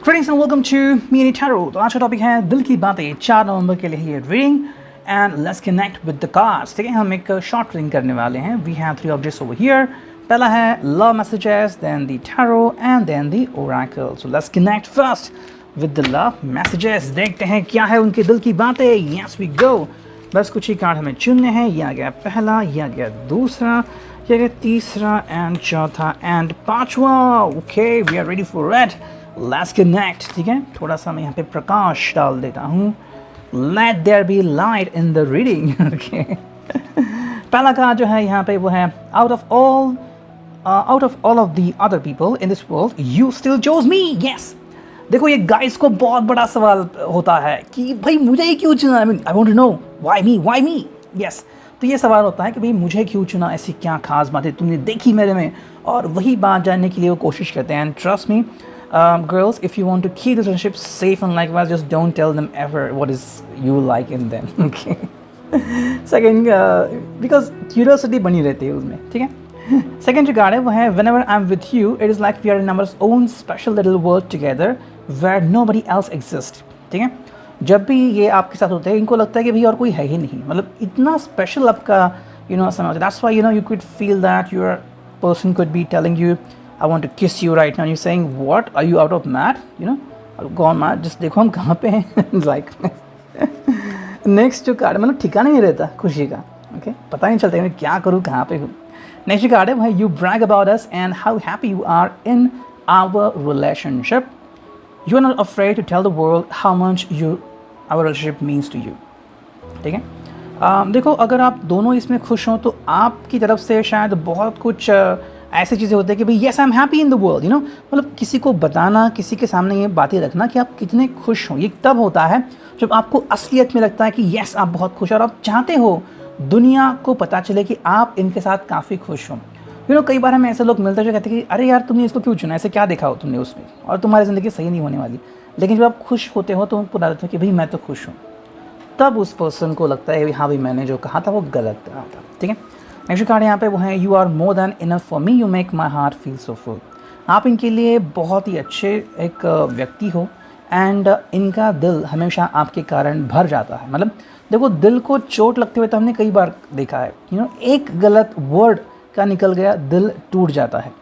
Greetings and welcome to Mini Tarot। तो आज का टॉपिक है दिल की बातें। 4 नवंबर के लिए ये reading and let's connect with the cards. ठीक है, हम एक शॉर्ट रीडिंग करने वाले हैं। We have 3 objects over here. पहला है love messages, then the tarot and then the oracle. So let's connect first with the love messages. देखते हैं क्या है उनके दिल की बातें। Yes we go. बस कुछ ही कार्ड हमें चुनने हैं। ये आ गया पहला, ये आ गया दूसरा, ये आ गया तीसरा एंड चौथा एंड पांचवा। Okay, we are ready for it. Let's connect. ठीक है, थोड़ा सा मैं यहाँ पे प्रकाश डाल देता हूँ। Let there be light in the reading. Okay, पहला कार्ड जो है यहाँ पे वो है out of all of the other people in this world you still chose me. Yes, देखो ये गाइस को बहुत बड़ा सवाल होता है कि भाई मुझे ही क्यों चुना। I want to know why me. Yes, तो ये सवाल होता है कि भाई मुझे क्यों चुना, ऐसी क्या खास बातें तुमने देखी मेरे में, और वही बात जानने के लिए वो कोशिश करते हैं। And trust me girls, if you want to keep the relationship safe and likewise, just don't tell them ever what is you like in them. Okay. Second, because curiosity बनी रहती है उसमें। ठीक है, second जो कार्ड है वो है whenever I'm with you, it is like we are in our own special little world together where nobody else exists. ठीक है, जब भी ये आपके साथ होते हैं इनको लगता है कि भाई और कोई है ही नहीं, मतलब इतना स्पेशल आपका समय होता है। That's why you could feel that your person could be telling you I want to kiss you right now and you're saying what, are you out of mad, go on mad, just देखो हम कहाँ पे हैं। like next जो card मतलब ठिकाना नहीं रहता खुशी का। ओके, पता नहीं चलता मैं क्या करूँ, कहाँ पे हूँ। नेक्स्ट कार्ड है भाई you brag about us and how happy you are in our relationship. You are not afraid to tell the world how much our relationship means to you. ठीक है, देखो अगर आप दोनों इसमें खुश हों तो आपकी तरफ से शायद बहुत कुछ ऐसी चीज़ें होती है कि भाई yes I am happy in the world, मतलब किसी को बताना, किसी के सामने ये बातें रखना कि आप कितने खुश हो, ये तब होता है जब आपको असलियत में लगता है कि येस आप बहुत खुश हो और आप चाहते हो दुनिया को पता चले कि आप इनके साथ काफ़ी खुश हो। कई बार हमें ऐसे लोग मिलते हैं जो कहते हैं कि अरे यार तुमने इसको क्यों चुना, ऐसे क्या देखा हो तुमने उसमें, और तुम्हारी ज़िंदगी सही नहीं होने वाली। लेकिन जब आप खुश होते हो तो उनको पता लगता है कि भाई मैं तो खुश हूँ, तब उस पर्सन को लगता है हाँ भाई मैंने जो कहा था वो गलत कहा था। ठीक है, नेक्स्ट कार्ड यहाँ पे वो है you are more than enough for me, you make my heart feel so full. आप इनके लिए बहुत ही अच्छे एक व्यक्ति हो एंड इनका दिल हमेशा आपके कारण भर जाता है। मतलब देखो दिल को चोट लगते हुए तो हमने कई बार देखा है, एक गलत वर्ड का निकल गया दिल टूट जाता है,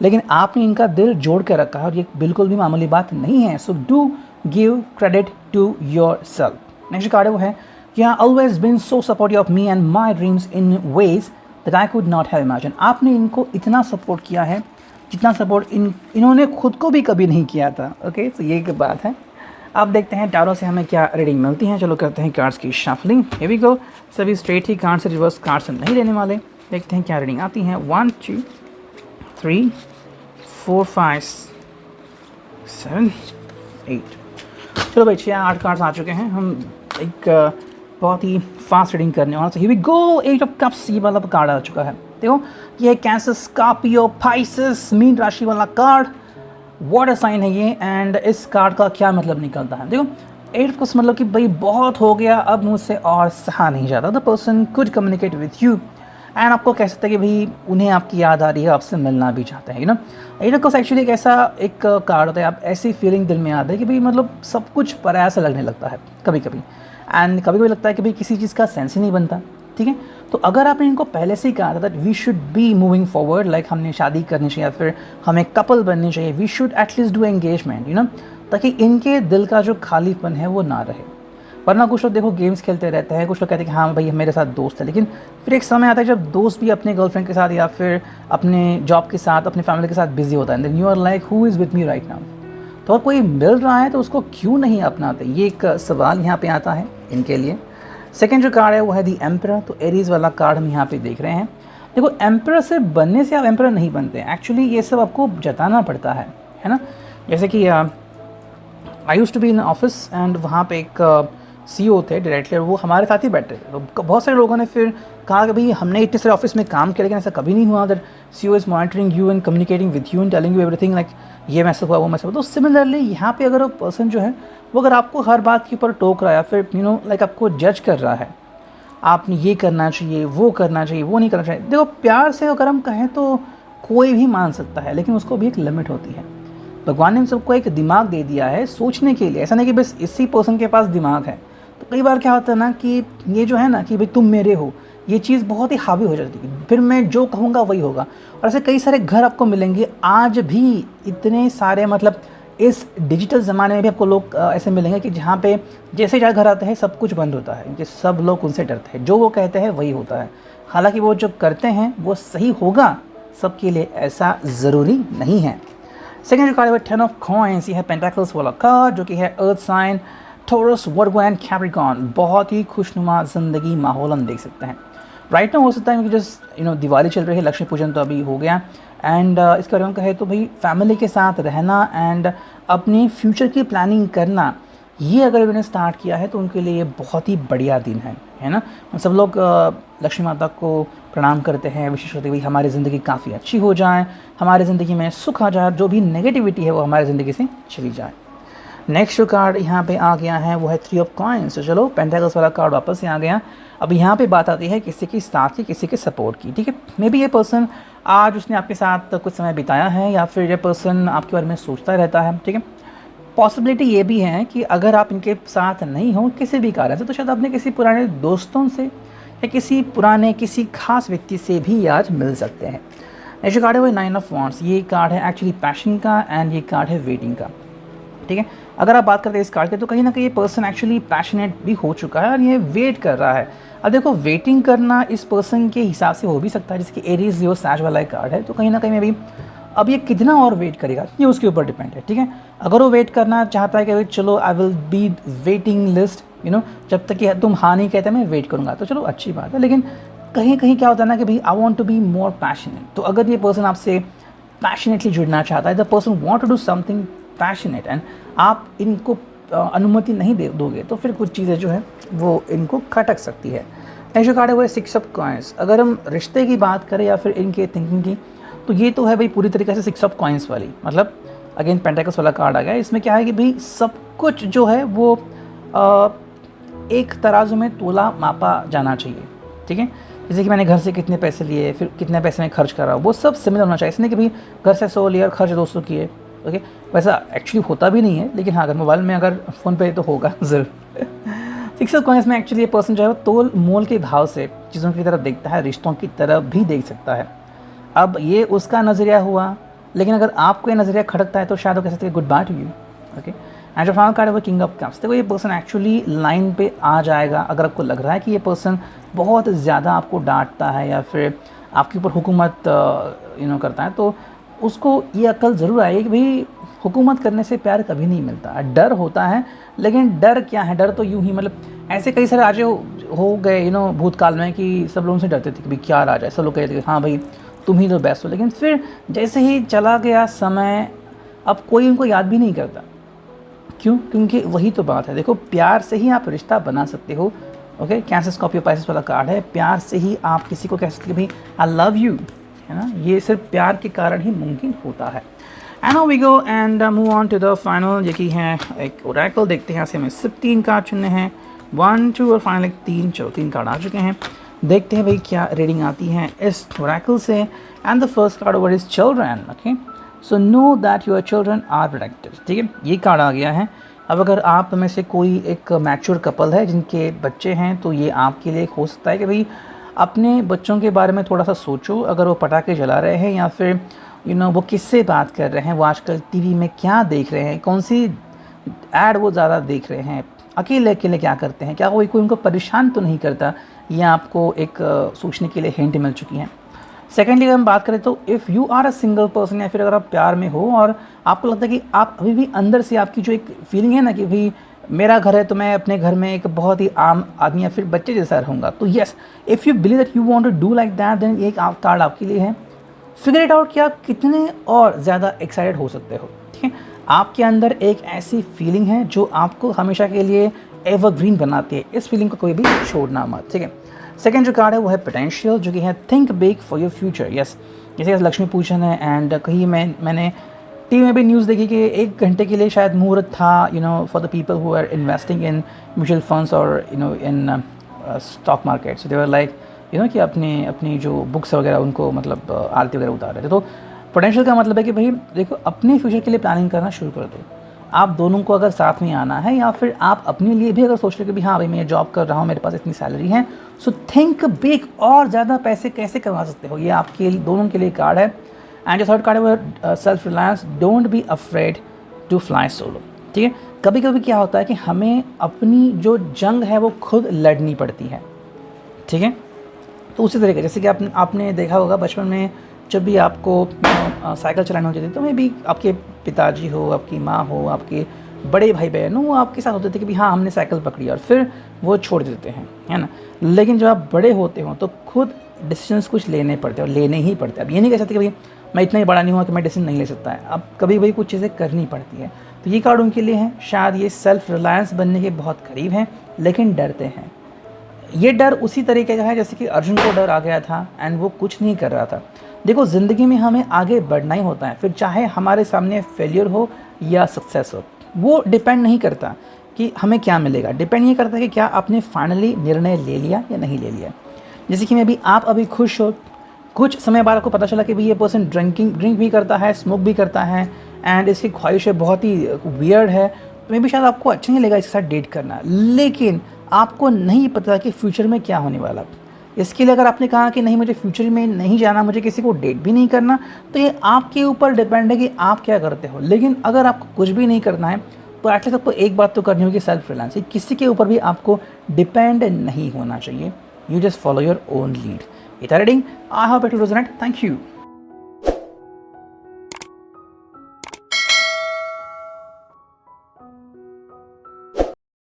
लेकिन आपने इनका दिल जोड़ के रखा है और ये बिल्कुल भी मामूली बात नहीं है। So do give credit to yourself. Next card है वो है you are always been so supportive of me and my dreams in ways that I could not have imagined। आपने इनको इतना सपोर्ट किया है जितना सपोर्ट इन्होंने खुद को भी कभी नहीं किया था। ओके, तो ये एक बात है। अब देखते हैं टैरो से हमें क्या रीडिंग मिलती है। चलो करते हैं कार्ड्स की शफलिंग। Here we go. सभी स्ट्रेट ही कार्ड से, रिवर्स कार्ड से नहीं लेने वाले। देखते हैं क्या रीडिंग आती है। 1 2 3 4 5 7 8। चलो भाई 6-8 कार्ड्स आ चुके हैं। हम एक बहुत ही फास्ट रीडिंग करने वाला। तो here we go. 8 of cups ये वाला कार्ड आ चुका है। देखो ये कैंसर, स्कॉर्पियो, पाइसेस, मीन राशि वाला कार्ड, वाटर साइन है ये। एंड इस कार्ड का क्या मतलब निकलता है, देखो 8 ऑफ कप्स मतलब कि भाई बहुत हो गया, अब मुझसे और सहा नहीं जाता। The person could communicate with you and आपको कह सकते हैं कि भाई उन्हें आपकी याद आ रही है, आपसे मिलना भी चाहते हैं। 8 ऑफ कप्स एक्चुअली एक ऐसा एक कार्ड होता है, आप ऐसी फीलिंग दिल में आती है कि भाई मतलब सब कुछ पराया सा लगने लगता है कभी कभी, एंड कभी कभी लगता है कि भाई किसी चीज़ का सेंस ही नहीं बनता। ठीक है, तो अगर आपने इनको पहले से ही कहा था that we should be moving forward, like हमने शादी करनी चाहिए या फिर हमें कपल बननी चाहिए, we should at least do engagement, ताकि इनके दिल का जो खालीपन है वो ना रहे। वरना कुछ लोग देखो गेम्स खेलते रहते हैं, कुछ लोग कहते हैं कि हाँ भाई मेरे साथ दोस्त है, लेकिन फिर एक समय आता है जब दोस्त भी अपने गर्लफ्रेंड के साथ या फिर अपने जॉब के साथ, अपने फैमिली के साथ बिजी होता है, then you are like who is with me right now. तो अगर कोई मिल रहा है तो उसको क्यों नहीं अपनाते, ये एक सवाल यहाँ पे आता है इनके लिए। सेकंड जो कार्ड है वो है दी एम्परर। तो एरीज वाला कार्ड हम यहाँ पे देख रहे हैं। देखो एम्परर से बनने से आप एम्परर नहीं बनते, एक्चुअली ये सब आपको जताना पड़ता है ना। जैसे कि I used to be in office and वहाँ पे एक CEO थे, डायरेक्टर, वो हमारे साथ ही बैठे थे। तो बहुत सारे लोगों ने फिर कहा कि भाई हमने इतने सारे ऑफिस में काम किया लेकिन ऐसा कभी नहीं हुआ that CEO is monitoring you and communicating with you and telling you everything, like ये मैसेज हुआ वो मैसेज हुआ। तो सिमिलरली यहाँ पे अगर पर्सन जो है वो अगर आपको हर बात के ऊपर टोक रहा है या फिर लाइक आपको जज कर रहा है, आपने ये करना चाहिए, वो करना चाहिए, वो नहीं करना चाहिए। देखो प्यार से अगर हम कहें तो कोई भी मान सकता है, लेकिन उसको भी एक लिमिट होती है। भगवान ने हम सबको एक दिमाग दे दिया है सोचने के लिए, ऐसा नहीं कि बस इसी पर्सन के पास दिमाग है। तो कई बार क्या होता है ना कि ये जो है ना कि भाई तुम मेरे हो, ये चीज़ बहुत ही हावी हो जाती है, फिर मैं जो कहूँगा वही होगा। और ऐसे कई सारे घर आपको मिलेंगे आज भी, इतने सारे मतलब इस डिजिटल ज़माने में भी आपको लोग ऐसे मिलेंगे कि जहाँ पे जैसे जहाँ घर आते हैं सब कुछ बंद होता है, क्योंकि सब लोग उनसे डरते हैं, जो वो कहते हैं वही होता है। हालांकि वो जो करते हैं वो सही होगा सबके लिए, ऐसा ज़रूरी नहीं है। सेकेंड जो कार्ड है 10 ऑफ कॉइंस, ये है पेंटाकल्स वाला कार्ड जो कि है earth sign Taurus, Virgo and Capricorn. बहुत ही खुशनुमा ज़िंदगी माहौल हम देख सकते हैं राइट नाउ। हो सकता है क्योंकि जस्ट दिवाली चल रही है, लक्ष्मी पूजन तो अभी हो गया, एंड इसके बारे में कहे तो भाई फैमिली के साथ रहना एंड अपनी फ्यूचर की प्लानिंग करना, ये अगर इन्होंने स्टार्ट किया है तो उनके लिए ये बहुत ही बढ़िया दिन है ना। सब लोग लक्ष्मी माता को प्रणाम करते हैं, विशेष करते हुए हमारी ज़िंदगी काफ़ी अच्छी हो जाए, हमारी ज़िंदगी में सुख आ जाए, जो भी नेगेटिविटी है वो हमारी ज़िंदगी से चली जाए। नेक्स्ट जो कार्ड यहाँ पे आ गया है वो है 3 ऑफ कॉइंस। तो चलो पेंटाकल्स वाला कार्ड वापस से आ गया। अब यहाँ पे बात आती है किसी के साथ की, किसी के सपोर्ट की, ठीक है। मे बी ये पर्सन आज उसने आपके साथ कुछ समय बिताया है, या फिर ये पर्सन आपके बारे में सोचता रहता है, ठीक है। पॉसिबिलिटी ये भी है कि अगर आप इनके साथ नहीं हो किसी भी कारण से, तो शायद अपने किसी पुराने दोस्तों से या किसी खास व्यक्ति से भी आज मिल सकते हैं। नेक्स्ट कार्ड है वो 9 ऑफ वांड्स। ये कार्ड है एक्चुअली पैशन का, एंड ये कार्ड है वेटिंग का, ठीक है। अगर आप बात करते हैं इस कार्ड की, तो कहीं ना कहीं ये पर्सन एक्चुअली पैशनेट भी हो चुका है और ये वेट कर रहा है। अब देखो वेटिंग करना इस पर्सन के हिसाब से हो भी सकता है, जैसे कि एरीज लियो सैज वाला एक कार्ड है, तो कहीं ना कहीं में भी अब ये कितना और वेट करेगा ये उसके ऊपर डिपेंड है, ठीक है। अगर वो वेट करना चाहता है कि चलो I will be waiting list, जब तक कि तुम हाँ नहीं कहते मैं वेट करूँगा, तो चलो अच्छी बात है। लेकिन कहीं कहीं क्या होता है ना कि भाई I want to be more passionate, तो अगर ये पर्सन आपसे पैशनेटली जुड़ना चाहता है, the person want to do something passionate and आप इनको अनुमति नहीं दोगे, तो फिर कुछ चीज़ें जो है वो इनको खटक सकती है। नेक्स्ट जो कार्ड है वो है 6 ऑफ कॉइंस। अगर हम रिश्ते की बात करें या फिर इनके थिंकिंग की, तो ये तो है भाई पूरी तरीके से 6 ऑफ कॉइंस वाली, मतलब अगेन पेंटाकल्स वाला कार्ड आ गया। इसमें क्या है कि भाई सब कुछ जो है वो एक तराजू में तोला मापा जाना चाहिए, ठीक है। जैसे कि मैंने घर से कितने पैसे लिए, फिर कितने पैसे में खर्च करा, वो सब सिमिलर होना चाहिए। इसलिए कि भाई घर से 100 लिया और खर्च 200 किए, ओके। वैसा एक्चुअली होता भी नहीं है, लेकिन हाँ अगर मोबाइल में अगर फ़ोन पे तो होगा ज़रूर। 6 ऑफ कॉइंस में एक्चुअली ये पर्सन जो है वो तोल मोल के भाव से चीज़ों की तरफ देखता है, रिश्तों की तरफ भी देख सकता है। अब ये उसका नज़रिया हुआ, लेकिन अगर आपको ये नज़रिया खटकता है तो शायद वो कह सकते हैं good by two you, okay. And जो फाइनल कार्ड है वो किंग ऑफ कप्स। देखो ये पर्सन एक्चुअली लाइन पे आ जाएगा। अगर आपको लग रहा है कि ये पर्सन बहुत ज़्यादा आपको डांटता है या फिर आपके ऊपर हुकूमत करता है, तो उसको ये अक्ल ज़रूर आएगी कि भाई हुकूमत करने से प्यार कभी नहीं मिलता, डर होता है। लेकिन डर क्या है, डर तो यूं ही मतलब ऐसे कई सारे राजे हो गए भूतकाल में कि सब लोगों से डरते थे कि भाई क्या राजा है, सब लोग कहते थे हाँ भाई तुम ही तो बेस्ट हो। लेकिन फिर जैसे ही चला गया समय, अब कोई उनको याद भी नहीं करता। क्यों? क्योंकि वही तो बात है। देखो प्यार से ही आप रिश्ता बना सकते हो, ओके। कैंसर स्कॉर्पियो पाइसेस वाला कार्ड है, प्यार से ही आप किसी को कह सकते हो भाई आई लव यू, है ना। ये सिर्फ प्यार के कारण ही मुमकिन होता है। And now we go and move on to the final, जो कि है एक ओरेकल। देखते हैं यहाँ से हमें सिर्फ 3 कार्ड चुनने हैं, 1 2 और फाइनल 3। चलो 3 कार्ड आ चुके हैं, देखते हैं भाई क्या रीडिंग आती है इस ओरेकल से। And the first card over is children, okay. So know that your children are protected, ठीक है। ये कार्ड आ गया है। अब अगर आप में से कोई एक मैच्योर कपल है जिनके बच्चे हैं, तो ये आपके लिए हो सकता है कि भाई अपने बच्चों के बारे में थोड़ा सा सोचो। अगर वो पटाखे जला रहे हैं या फिर वो किससे बात कर रहे हैं, वो आजकल टीवी में क्या देख रहे हैं, कौन सी ऐड वो ज़्यादा देख रहे हैं, अकेले अकेले क्या करते हैं, क्या कोई उनको परेशान तो नहीं करता, ये आपको एक सोचने के लिए हिंट मिल चुकी हैं। सेकेंडली अगर हम बात करें तो if you are a single person, या फिर अगर आप प्यार में हो और आपको लगता है कि आप अभी भी अंदर से आपकी जो एक फीलिंग है ना कि भाई मेरा घर है तो मैं अपने घर में एक बहुत ही आम आदमी या फिर बच्चे जैसा रहूँगा, तो yes if you believe that you want to do like that, then एक कार्ड आपके लिए है। फिगर इट आउट कि आप कितने और ज़्यादा एक्साइटेड हो सकते हो, ठीक है। आपके अंदर एक ऐसी फीलिंग है जो आपको हमेशा के लिए एवरग्रीन बनाती है। इस फीलिंग को कोई भी छोड़ना मत, ठीक है। सेकेंड जो कार्ड है वो है पोटेंशियल, जो कि है think big for your future. Yes, जैसे लक्ष्मी पूजन है एंड कहीं मैंने टीवी में भी न्यूज़ देखी कि 1 घंटे के लिए शायद मुहूर्त था for the people who are investing in mutual funds और in stock market. So they were like कि अपनी जो बुक्स वगैरह उनको मतलब आरती वगैरह उतार रहे थे। तो पोटेंशियल का मतलब है कि भाई देखो, अपने फ्यूचर के लिए प्लानिंग करना शुरू कर दो। आप दोनों को अगर साथ में आना है, या फिर आप अपने लिए भी अगर सोच रहे हो कि भाई हाँ भाई मैं जॉब कर रहा हूँ, मेरे पास इतनी सैलरी है, सो थिंक बिग, और ज़्यादा पैसे कैसे कमा सकते हो, ये आपके दोनों के लिए कार्ड है। एंड जो थर्ड कार्ड है वो self reliance, don't be afraid to fly solo. ठीक है, कभी कभी क्या होता है कि हमें अपनी जो जंग है वो खुद लड़नी पड़ती है। ठीक है, तो उसी तरीके जैसे कि आपने देखा होगा बचपन में जब भी आपको साइकिल चलानी होती थी, तो मैं भी आपके पिताजी हो, आपकी माँ हो, आपके बड़े भाई बहन हो, वो आपके साथ होते थे कि भी हाँ हमने साइकिल पकड़ी और फिर वो छोड़ देते हैं, है ना। लेकिन जब आप बड़े होते हो तो खुद डिसीजंस कुछ लेने पड़ते हैं, और लेने ही पड़ते हैं। अब ये नहीं कह सकते कि भाई मैं इतना ही बड़ा नहीं हुआ कि मैं डिसीजन नहीं ले सकता है, अब कभी कभी कुछ चीज़ें करनी पड़ती है। तो ये कार्ड उनके लिए है, शायद ये सेल्फ रिलायंस बनने के बहुत करीब हैं, लेकिन डरते हैं। ये डर उसी तरीके का है जैसे कि अर्जुन को डर आ गया था एंड वो कुछ नहीं कर रहा था। देखो, ज़िंदगी में हमें आगे बढ़ना ही होता है, फिर चाहे हमारे सामने फेलियर हो या सक्सेस हो, वो डिपेंड नहीं करता कि हमें क्या मिलेगा, डिपेंड ये करता है कि क्या आपने फाइनली निर्णय ले लिया या नहीं ले लिया। जैसे कि मैं भी, आप अभी खुश हो, कुछ समय बाद आपको पता चला कि भाई ये पर्सन ड्रिंक भी करता है, स्मोक भी करता है, एंड इसकी ख्वाहिशें बहुत ही वियर्ड है, तो मे भी शायद आपको अच्छा नहीं लगेगा इसके साथ डेट करना, लेकिन आपको नहीं पता कि फ्यूचर में क्या होने वाला। इसके लिए अगर आपने कहा कि नहीं मुझे फ्यूचर में नहीं जाना, मुझे किसी को डेट भी नहीं करना, तो ये आपके ऊपर डिपेंड है कि आप क्या करते हो। लेकिन अगर आपको कुछ भी नहीं करना है तो एटलीस्ट आपको एक बात तो करनी होगी, सेल्फ रिलायंस। किसी के ऊपर भी आपको डिपेंड नहीं होना चाहिए, you just follow your own lead. It reading, I hope it will resonate. Thank you.